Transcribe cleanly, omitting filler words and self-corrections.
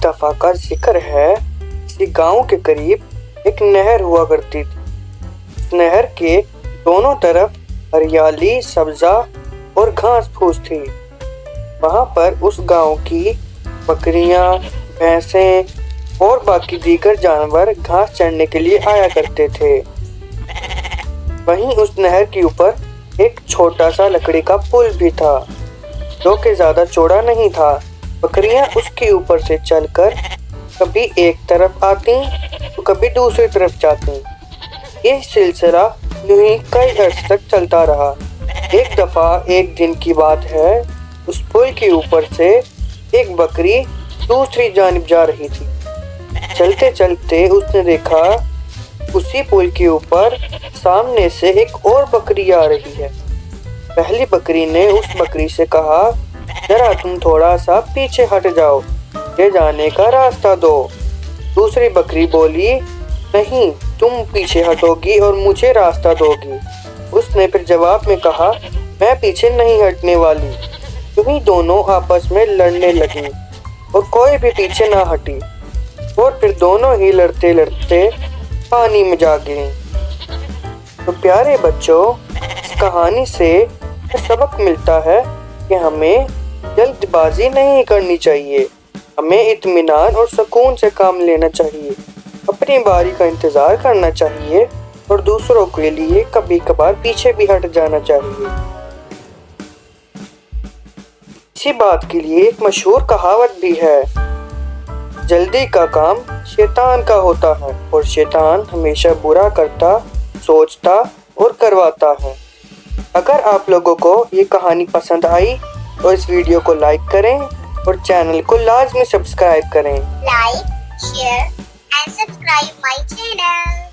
दफा का जिक्र है, किसी गांव के करीब एक नहर हुआ करती थी। नहर के दोनों तरफ हरियाली, सब्जा और घास फूस थी। वहां पर उस गांव की बकरियां, भैंसें और बाकी दीगर जानवर घास चरने के लिए आया करते थे। वहीं उस नहर के ऊपर एक छोटा सा लकड़ी का पुल भी था, जो कि ज्यादा चौड़ा नहीं था। बकरियां उसके ऊपर से चलकर कभी एक तरफ आती तो कभी दूसरी तरफ जाती। ये सिलसिला यूं ही कई अर्स तक चलता रहा। एक दफा एक दिन की बात है, उस पुल के ऊपर से एक बकरी दूसरी जानिब जा रही थी। चलते चलते उसने देखा उसी पुल के ऊपर सामने से एक और बकरी आ रही है। पहली बकरी ने उस बकरी से कहा, जरा तुम थोड़ा सा पीछे हट जाओ, मुझे जाने का रास्ता दो। दूसरी बकरी बोली, नहीं, तुम पीछे हटोगी और मुझे रास्ता दोगी। उसने फिर जवाब में कहा, मैं पीछे नहीं हटने वाली। यूं ही दोनों आपस में लड़ने लगी और कोई भी पीछे ना हटी और फिर दोनों ही लड़ते लड़ते पानी में जा गिरी। तो प्यारे बच्चों, इस कहानी से सबक मिलता है कि हमें जल्दबाजी नहीं करनी चाहिए। हमें इत्मीनान और सुकून से काम लेना चाहिए, अपनी बारी का इंतजार करना चाहिए और दूसरों के लिए कभी कभार पीछे भी हट जाना चाहिए। इसी बात के लिए एक मशहूर कहावत भी है, जल्दी का काम शैतान का होता है और शैतान हमेशा बुरा करता, सोचता और करवाता है। अगर आप लोगों को ये कहानी पसंद आई तो इस वीडियो को लाइक करें और चैनल को लाजमी सब्सक्राइब करें। Like, share and subscribe my channel.